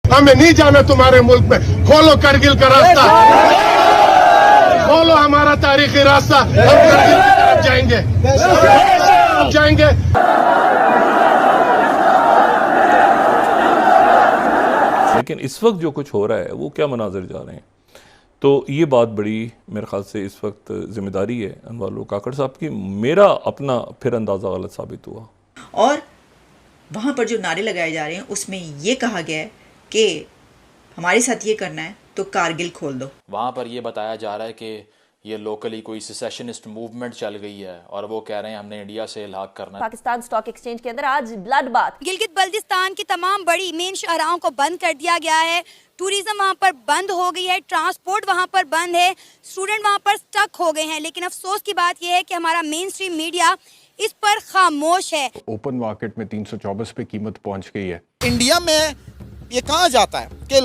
हमें नहीं जाना तुम्हारे मुल्क में। खोलो करगिल का रास्ता, खोलो हमारा तारीखी रास्ता, हम करगिल की तरफ जाएंगे। लेकिन इस वक्त जो कुछ हो रहा है वो क्या मनाजिर जा रहे हैं, तो ये बात बड़ी मेरे ख्याल से इस वक्त जिम्मेदारी है अनवर उल काकड़ साहब की। मेरा अपना फिर अंदाज़ा गलत साबित हुआ। और वहाँ पर जो नारे लगाए जा रहे हैं उसमें ये कहा गया है कि हमारे साथ ये करना है तो कारगिल खोल दो। वहाँ पर ये बताया जा रहा है कि ये लोकली कोई सेसेशनिस्ट मूवमेंट चल गई है और वो कह रहे हैं हमने इंडिया से इल्हाक करना है। पाकिस्तान स्टॉक एक्सचेंज के अंदर आज ब्लड बाथ। गिलगित बल्तिस्तान की तमाम बड़ी मेन शाहराहों को बंद कर दिया गया है। टूरिज्म वहाँ पर बंद हो गई है, ट्रांसपोर्ट वहाँ पर बंद है, स्टूडेंट वहाँ पर स्टक हो गए हैं। लेकिन अफसोस की बात यह है कि हमारा मेन स्ट्रीम मीडिया इस पर खामोश है। ओपन मार्केट में 324 पे कीमत पहुंच गई है। इंडिया में ये कहा जाता है कि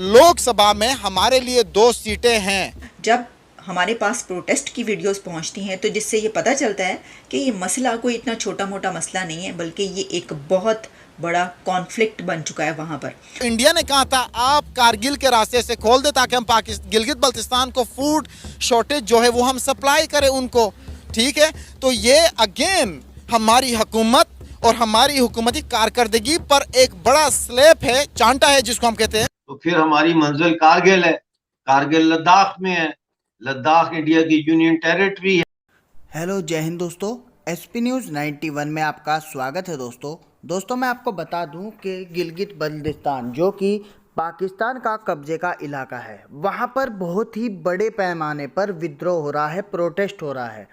लोकसभा में हमारे लिए 2 सीटें हैं। जब हमारे पास प्रोटेस्ट की वीडियोस पहुंचती हैं तो जिससे ये पता चलता है कि ये मसला कोई इतना छोटा मोटा मसला नहीं है, बल्कि ये एक बहुत बड़ा कॉन्फ्लिक्ट बन चुका है वहाँ पर। इंडिया ने कहा था आप कारगिल के रास्ते से खोल दे ताकि हम गिलगित बल्तिस्तान को फूड शॉर्टेज जो है वो हम सप्लाई करें उनको, ठीक है। तो ये अगेन हमारी हुकूमत और हमारी हुकूमती कारकर्दगी पर एक बड़ा स्लैप है, चांटा है जिसको हम कहते हैं। तो फिर हमारी मंजिल कारगिल है, कारगिल लद्दाख में है, लद्दाख इंडिया की यूनियन टेरिटरी है। हेलो, जय हिंद दोस्तों, एसपी न्यूज़ 91 में आपका स्वागत है। दोस्तों मैं आपको बता दूं कि गिलगित बल्तिस्तान जो कि पाकिस्तान का कब्जे का इलाका है, वहां पर बहुत ही बड़े पैमाने पर विद्रोह हो रहा है, प्रोटेस्ट हो रहा है।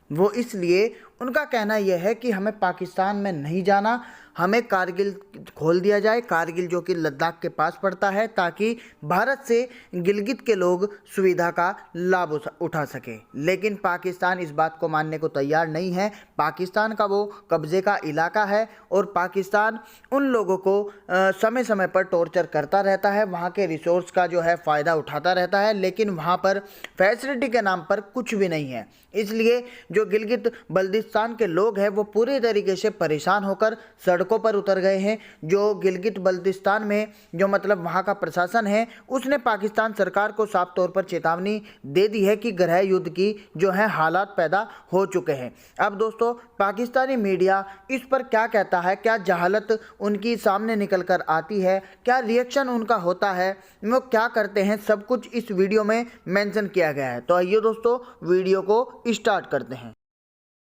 वो इसलिए उनका कहना यह है कि हमें पाकिस्तान में नहीं जाना, हमें कारगिल खोल दिया जाए, कारगिल जो कि लद्दाख के पास पड़ता है, ताकि भारत से गिलगित के लोग सुविधा का लाभ उठा सकें। लेकिन पाकिस्तान इस बात को मानने को तैयार नहीं है। पाकिस्तान का वो कब्जे का इलाका है और पाकिस्तान उन लोगों को समय समय पर टॉर्चर करता रहता है, वहाँ के रिसोर्स का जो है फ़ायदा उठाता रहता है, लेकिन वहाँ पर फैसिलिटी के नाम पर कुछ भी नहीं है। इसलिए जो गिलगित बल्तिस्तान के लोग हैं वो पूरी तरीके से परेशान होकर सड़कों पर उतर गए हैं। जो गिलगित बल्तिस्तान में जो मतलब वहाँ का प्रशासन है उसने पाकिस्तान सरकार को साफ तौर पर चेतावनी दे दी है कि गृह युद्ध की जो है हालात पैदा हो चुके हैं। अब दोस्तों पाकिस्तानी मीडिया इस पर क्या कहता है, क्या जहालत उनकी सामने निकल कर आती है, क्या रिएक्शन उनका होता है, वो क्या करते हैं, सब कुछ इस वीडियो में मेंशन किया गया है। तो आइए दोस्तों वीडियो को स्टार्ट करते हैं।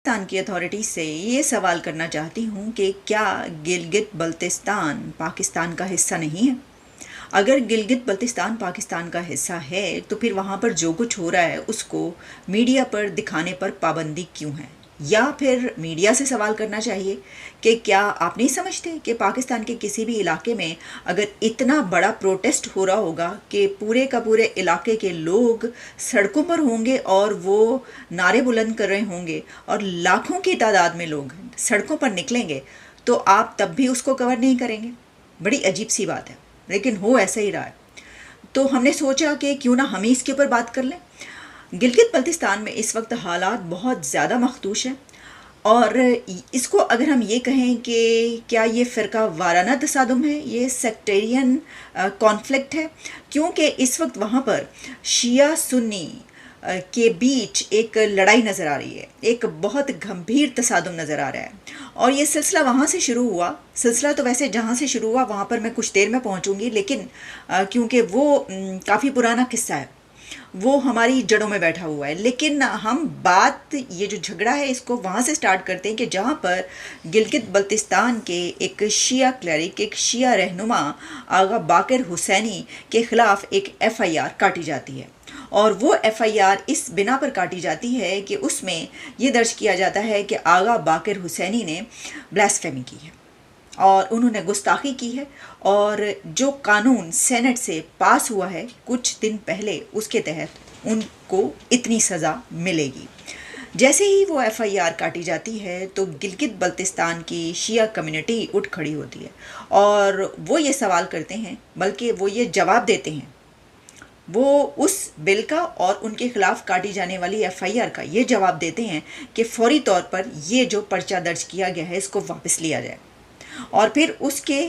पाकिस्तान की अथॉरिटी से ये सवाल करना चाहती हूँ कि क्या गिलगित बल्तिस्तान पाकिस्तान का हिस्सा नहीं है? अगर गिलगित बल्तिस्तान पाकिस्तान का हिस्सा है तो फिर वहाँ पर जो कुछ हो रहा है उसको मीडिया पर दिखाने पर पाबंदी क्यों है? या फिर मीडिया से सवाल करना चाहिए कि क्या आप नहीं समझते कि पाकिस्तान के किसी भी इलाके में अगर इतना बड़ा प्रोटेस्ट हो रहा होगा कि पूरे का पूरे इलाके के लोग सड़कों पर होंगे और वो नारे बुलंद कर रहे होंगे और लाखों की तादाद में लोग सड़कों पर निकलेंगे, तो आप तब भी उसको कवर नहीं करेंगे? बड़ी अजीब सी बात है, लेकिन हो ऐसा ही रहा है। तो हमने सोचा कि क्यों ना हम ही इसके ऊपर बात कर लें। गिलगित बल्तिस्तान में इस वक्त हालात बहुत ज़्यादा मखदूश हैं और इसको अगर हम ये कहें कि क्या ये फ़िरका वाराना तसादुम है, ये सेक्टेरियन कॉन्फ्लिक्ट है, क्योंकि इस वक्त वहाँ पर शिया सुन्नी के बीच एक लड़ाई नज़र आ रही है, एक बहुत गंभीर तसादुम नज़र आ रहा है। और ये सिलसिला वहाँ से शुरू हुआ, सिलसिला तो वैसे जहाँ से शुरू हुआ वहाँ पर मैं कुछ देर में पहुँचूँगी, लेकिन क्योंकि वो काफ़ी पुराना किस्सा है, वो हमारी जड़ों में बैठा हुआ है। लेकिन हम बात ये जो झगड़ा है इसको वहाँ से स्टार्ट करते हैं कि जहाँ पर गिलगित बल्तिस्तान के एक शिया क्लरिक, एक शिया रहनुमा आगा बाकर हुसैनी के ख़िलाफ़ एक FIR काटी जाती है। और वो FIR इस बिना पर काटी जाती है कि उसमें ये दर्ज किया जाता है कि आगा बाकर हुसैनी ने ब्लास्फेमी की है और उन्होंने गुस्ताखी की है, और जो कानून सेनेट से पास हुआ है कुछ दिन पहले उसके तहत उनको इतनी सज़ा मिलेगी। जैसे ही वो FIR काटी जाती है तो गिलगित बल्तिस्तान की शिया कम्युनिटी उठ खड़ी होती है और वो ये सवाल करते हैं, बल्कि वो ये जवाब देते हैं, वो उस बिल का और उनके ख़िलाफ़ काटी जाने वाली FIR का ये जवाब देते हैं कि फौरी तौर पर ये जो पर्चा दर्ज किया गया है इसको वापस लिया जाए। और फिर उसके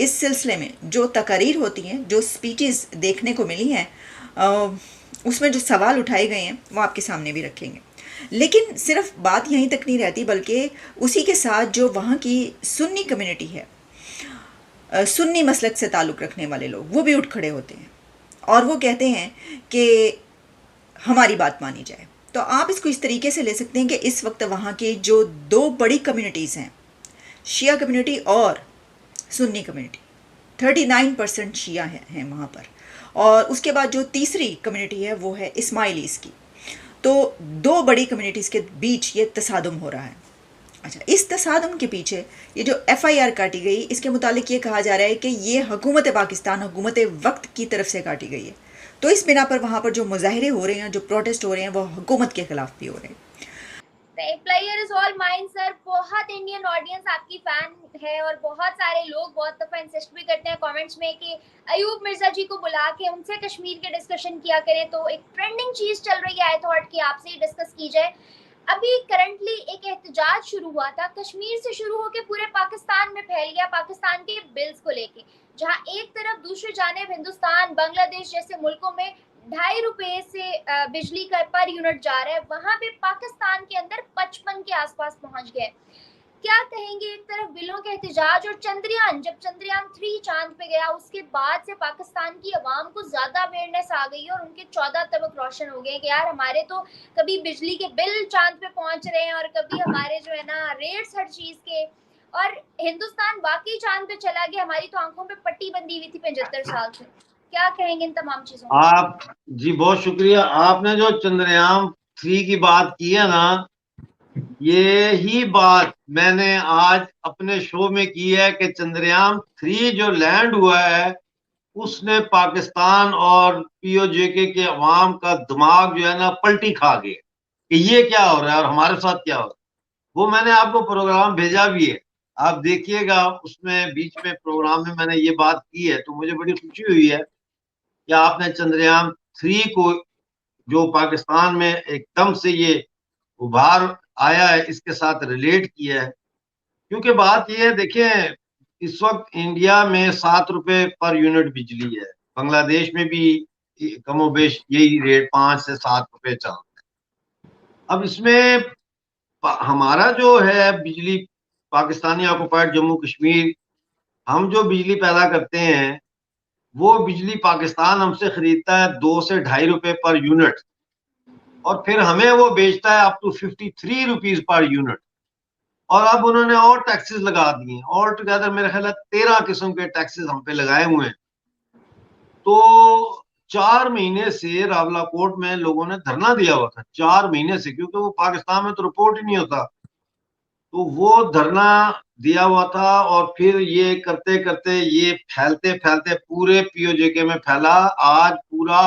इस सिलसिले में जो तकारीर होती हैं, जो स्पीचेस देखने को मिली हैं, उसमें जो सवाल उठाए गए हैं वो आपके सामने भी रखेंगे। लेकिन सिर्फ बात यहीं तक नहीं रहती, बल्कि उसी के साथ जो वहाँ की सुन्नी कम्युनिटी है, सुन्नी मसलक से ताल्लुक़ रखने वाले लोग, वो भी उठ खड़े होते हैं और वो कहते हैं कि हमारी बात मानी जाए। तो आप इसको इस तरीके से ले सकते हैं कि इस वक्त वहाँ की जो दो बड़ी कम्युनिटीज़ हैं, शिया कम्युनिटी और सुन्नी कम्युनिटी, 39% शिया हैं वहाँ पर, और उसके बाद जो तीसरी कम्युनिटी है वो है इस्माइलीज़ की। तो दो बड़ी कम्युनिटीज़ के बीच ये तसादुम हो रहा है। अच्छा, इस तसादुम के पीछे ये जो FIR काटी गई, इसके मुतालिक ये कहा जा रहा है कि ये हुकूमत पाकिस्तान, हुकूमत वक्त की तरफ से काटी गई है। तो इस बिना पर वहाँ पर जो मुजाहरे हो रहे हैं, जो प्रोटेस्ट हो रहे हैं, वो हुकूमत के खिलाफ भी हो रहे हैं। Player is all mine sir, बहुत इंडियन ऑडियंस आपकी फैन है और बहुत सारे लोग बहुत दफा इंसिस्ट भी करते हैं कमेंट्स में कि अयूब मिर्जा जी को बुला के उनसे कश्मीर के डिस्कशन किया करें। तो एक ट्रेंडिंग चीज चल रही है, आई थॉट कि आपसे ही डिस्कस की जाए। अभी करंटली एक एहतजाज शुरू हुआ था, कश्मीर से शुरू होकर पूरे पाकिस्तान में फैल गया, पाकिस्तान के बिल्स को लेके, जहां एक तरफ दूसरी जानिब हिंदुस्तान, बांग्लादेश जैसे मुल्कों में 2.5 रुपए से बिजली का पर यूनिट जा रहा है, वहां पे पाकिस्तान के अंदर 55 के आसपास पहुंच गए। क्या कहेंगे, एक तरफ बिलों के एहतजाज और चंद्रयान, जब चंद्रयान 3 चांद पे गया उसके बाद से पाकिस्तान की आवाम को ज्यादा अवेयरनेस आ गई है और उनके 14 तबक रोशन हो गए कि यार हमारे तो कभी बिजली के बिल चांद पे पहुंच रहे हैं और कभी हमारे जो है ना रेट्स हर चीज के, और हिंदुस्तान वाकई चांद पे चला गया, हमारी तो आंखों पे पट्टी बंदी हुई थी 75 साल से। क्या कहेंगे इन तमाम चीजों को? आप जी बहुत शुक्रिया। आपने जो चंद्रयान 3 की बात की है ना, ये ही बात मैंने आज अपने शो में की है कि चंद्रयान 3 जो लैंड हुआ है उसने पाकिस्तान और POJK के अवाम का दिमाग जो है ना पलटी खा गया कि ये क्या हो रहा है और हमारे साथ क्या हो रहा है। वो मैंने आपको प्रोग्राम भेजा भी है, आप देखिएगा, उसमें बीच में प्रोग्राम में मैंने ये बात की है। तो मुझे बड़ी खुशी हुई है कि आपने चंद्रयान 3 को, जो पाकिस्तान में एकदम से ये उभार आया है, इसके साथ रिलेट किया है। क्योंकि बात ये है, देखें, इस वक्त इंडिया में 7 रुपए पर यूनिट बिजली है, बांग्लादेश में भी कमोबेश यही रेट 5 से 7 रुपए चलता है। अब इसमें हमारा जो है बिजली, पाकिस्तानी ऑक्युपाइड जम्मू कश्मीर, हम जो बिजली पैदा करते हैं वो बिजली पाकिस्तान हमसे खरीदता है 2 से 2.5 रुपए पर यूनिट, और फिर हमें वो बेचता है up to 53 rupees per unit. और अब उन्होंने और टैक्सेस लगा दिए, ऑल टुगेदर मेरे ख्याल 13 किस्म के टैक्सेस हम पे लगाए हुए हैं। तो 4 महीने से रावलाकोट में लोगों ने धरना दिया हुआ था, 4 महीने से, क्योंकि वो पाकिस्तान में तो रिपोर्ट ही नहीं होता। तो वो धरना दिया हुआ था और फिर ये करते करते ये फैलते फैलते पूरे POJK में फैला। आज पूरा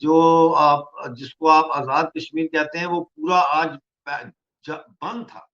जो आप जिसको आप आजाद कश्मीर कहते हैं वो पूरा आज बंद था।